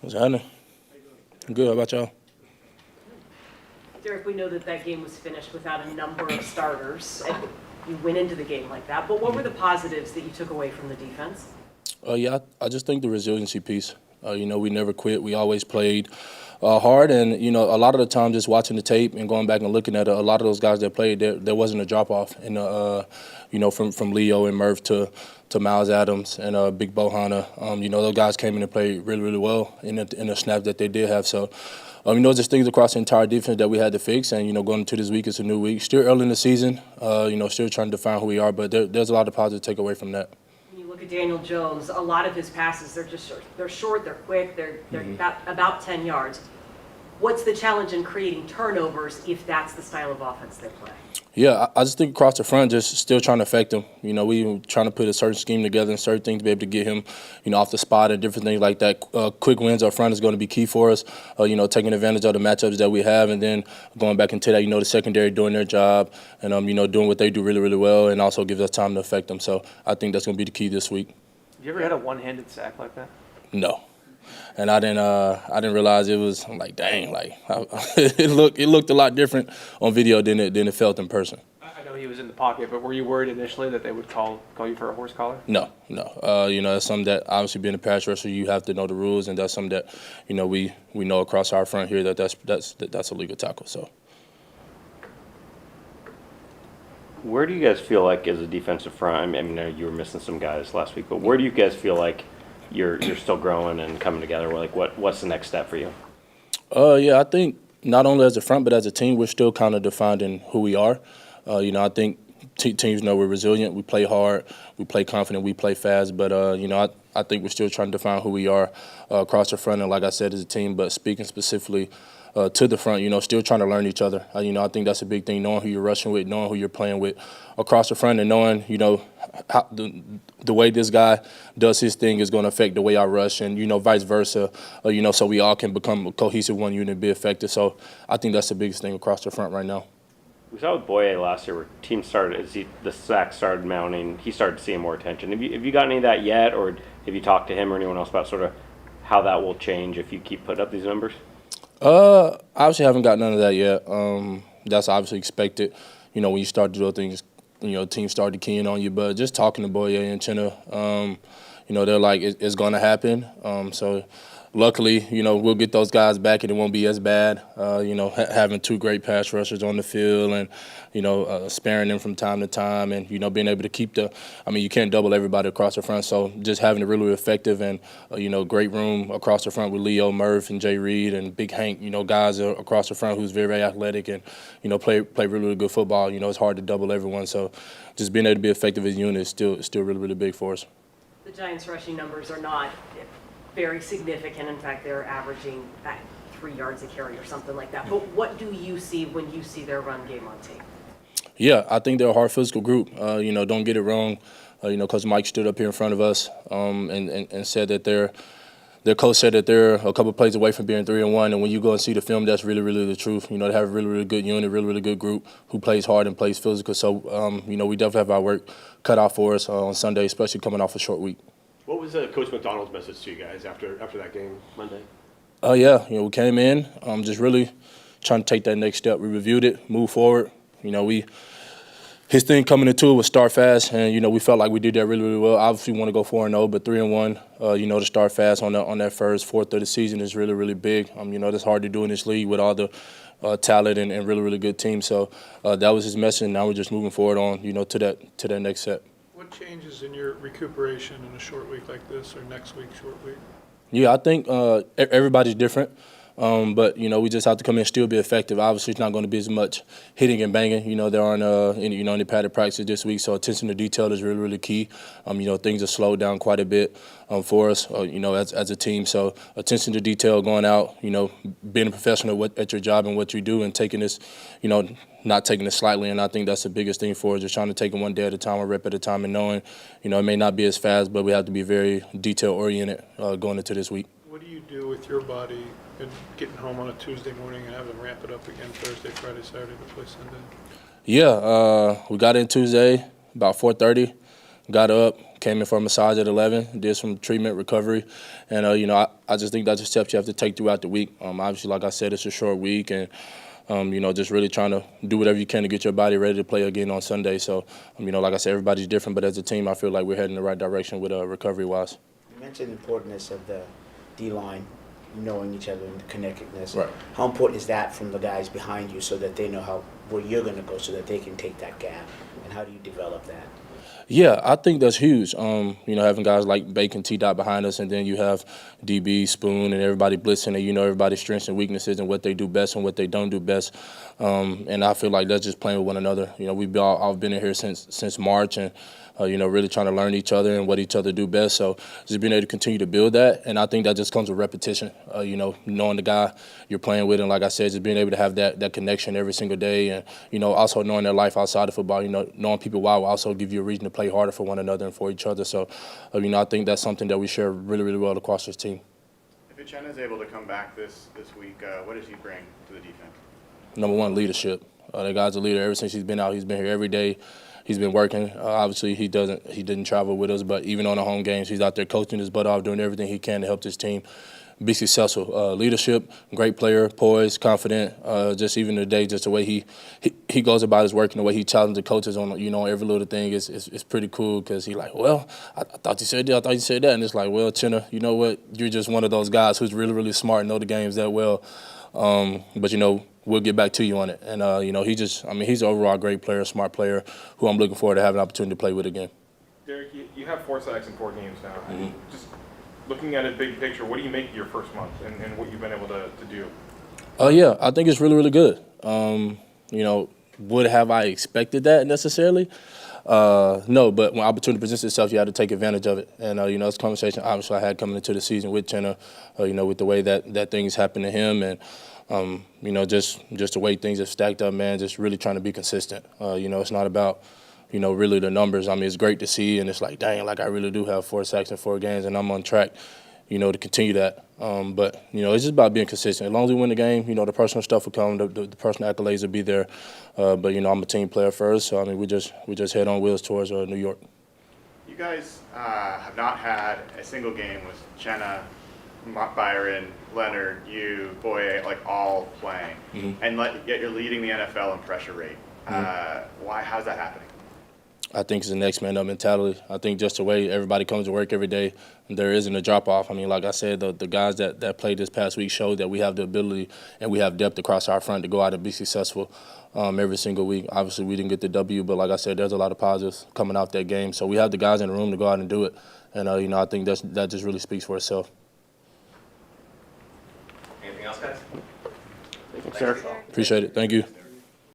What's happening? Good. How about y'all? Derick, we know that game was finished without a number of starters, and you went into the game like that. But what were the positives that you took away from the defense? Yeah, I just think the resiliency piece. We never quit. We always played hard, and a lot of the time, just watching the tape and going back and looking at a lot of those guys that played, there wasn't a drop off. And from Leo and Murph to Myles Adams and Big Bohanna, those guys came in and played really, really well in the snaps that they did have. So. Just things across the entire defense that we had to fix, and going into this week, it's a new week. Still early in the season, still trying to define who we are, but there's a lot of positive take away from that. When you look at Daniel Jones, a lot of his passes, they're short, they're quick, they're about 10 yards. What's the challenge in creating turnovers if that's the style of offense they play? Yeah, I just think across the front, just still trying to affect him. We trying to put a certain scheme together and certain things to be able to get him, off the spot and different things like that. Quick wins up front is going to be key for us. Taking advantage of the matchups that we have, and then going back into that, the secondary doing their job and doing what they do really, really well, and also gives us time to affect them. So I think that's going to be the key this week. Have you ever had a one-handed sack like that? No. And I didn't realize it was. I'm like, dang, it looked a lot different on video than it felt in person. I know he was in the pocket, but were you worried initially that they would call you for a horse collar? No. That's something that obviously being a pass rusher, you have to know the rules, and that's something that we know across our front here that's a legal tackle. So. Where do you guys feel like as a defensive front? I mean, you were missing some guys last week, but where do you guys feel like you're still growing and coming together? What's the next step for you? I think not only as a front but as a team, we're still kind of defining who we are. I think teams know we're resilient. We play hard. We play confident. We play fast. But I think we're still trying to define who we are across the front. And like I said, as a team. But speaking specifically to the front, still trying to learn each other. I think that's a big thing, knowing who you're rushing with, knowing who you're playing with across the front, and knowing, how the way this guy does his thing is going to affect the way I rush, and, vice versa, so we all can become a cohesive one unit and be effective. So I think that's the biggest thing across the front right now. We saw with Boye last year where teams started, the sacks started mounting, he started seeing more attention. Have you gotten any of that yet, or have you talked to him or anyone else about sort of how that will change if you keep putting up these numbers? Obviously haven't got none of that yet. That's obviously expected. When you start to do things, teams start to key in on you. But just talking to Boye and Chenna, they're like, it's going to happen. So luckily, we'll get those guys back and it won't be as bad. Having two great pass rushers on the field and, sparing them from time to time and, being able to keep you can't double everybody across the front. So just having a really effective and, great room across the front with Leo, Murph, and Jay Reed and Big Hank, guys across the front who's very, very athletic and, play really, really good football. It's hard to double everyone. So just being able to be effective as a unit is still really, really big for us. The Giants' rushing numbers are not very significant. In fact, they're averaging 3 yards a carry or something like that. But what do you see when you see their run game on tape? Yeah, I think they're a hard physical group. Don't get it wrong. Coach Mike stood up here in front of us and said that their coach said that they're a couple plays away from being 3-1. And when you go and see the film, that's really, really the truth. They have a really, really good unit, really, really good group who plays hard and plays physical. So, we definitely have our work cut out for us on Sunday, especially coming off a short week. What was Coach Macdonald's message to you guys after that game Monday? We came in just really trying to take that next step. We reviewed it, moved forward. His thing coming into it was start fast, and we felt like we did that really, really well. Obviously, we want to go 4-0, but 3-1. To start fast on that first fourth of the season is really, really big. That's hard to do in this league with all the talent and really, really good teams. So that was his message. And now we're just moving forward on to that next step. What changes in your recuperation in a short week like this or next week short week? Yeah, I think everybody's different. But, we just have to come in and still be effective. Obviously, it's not going to be as much hitting and banging. There aren't any padded practices this week, so attention to detail is really, really key. Things have slowed down quite a bit for us, as a team. So attention to detail, going out, being a professional at your job and what you do and taking this, not taking it slightly. And I think that's the biggest thing for us, just trying to take it one day at a time, a rep at a time, and knowing, it may not be as fast, but we have to be very detail-oriented going into this week. What do you do with your body and getting home on a Tuesday morning and having to ramp it up again Thursday, Friday, Saturday to play Sunday? Yeah, we got in Tuesday about 4:30, got up, came in for a massage at 11, did some treatment recovery, and I just think that's the steps you have to take throughout the week. Obviously, like I said, it's a short week, and just really trying to do whatever you can to get your body ready to play again on Sunday. So, like I said, everybody's different, but as a team, I feel like we're heading in the right direction with recovery-wise. You mentioned the importance of the D-line, knowing each other and the connectedness. Right. How important is that from the guys behind you so that they know where you're going to go so that they can take that gap? And how do you develop that? Yeah, I think that's huge. Having guys like Bacon, T-Dot behind us, and then you have DB, Spoon, and everybody blitzing, and everybody's strengths and weaknesses and what they do best and what they don't do best. And I feel like that's just playing with one another. We've all been in here since March, and really trying to learn each other and what each other do best. So just being able to continue to build that, and I think that just comes with repetition. Knowing the guy you're playing with, and like I said, just being able to have that connection every single day, and also knowing their life outside of football. Knowing people why will also give you a reason to play harder for one another and for each other. So, I think that's something that we share really, really well across this team. If Uchenna is able to come back this week, what does he bring to the defense? Number one, leadership. The guy's a leader. Ever since he's been out, he's been here every day. He's been working. Obviously, he didn't travel with us, but even on the home games, he's out there coaching his butt off, doing everything he can to help this team be successful. Leadership, great player, poised, confident. Just even today, just the way he goes about his work and the way he challenges the coaches on every little thing is pretty cool, because he like, well, I thought you said that, I thought you said that, and it's like, well, Chenna, you know what? You're just one of those guys who's really, really smart and know the games that well. But we'll get back to you on it. And he's an overall great player, smart player, who I'm looking forward to having an opportunity to play with again. Derick, you have 4 sacks in 4 games now. Mm-hmm. Just looking at it big picture, what do you make of your first month and what you've been able to do? Yeah, I think it's really, really good. Would have I expected that necessarily? No, but when opportunity presents itself, you have to take advantage of it. And, it's a conversation obviously I had coming into the season with Chenna, with the way that things happened to him, and just the way things have stacked up, man, just really trying to be consistent. It's not about, really the numbers. I mean, it's great to see, and it's like, dang, like I really do have 4 sacks in 4 games, and I'm on track, to continue that. But, it's just about being consistent. As long as we win the game, the personal stuff will come, the personal accolades will be there. But, I'm a team player first, so, we just head on wheels towards New York. You guys have not had a single game with Chenna, Byron, Leonard, you, Boye, like all playing, mm-hmm. and yet you're leading the NFL in pressure rate. Mm-hmm. How's that happening? I think it's the next man up mentality. I think just the way everybody comes to work every day, there isn't a drop off. Like I said, the guys that played this past week showed that we have the ability and we have depth across our front to go out and be successful every single week. Obviously, we didn't get the W, but like I said, there's a lot of positives coming out that game. So we have the guys in the room to go out and do it. And, I think that just really speaks for itself. Anything else, guys? Thank you, sir. Appreciate it. Thank you.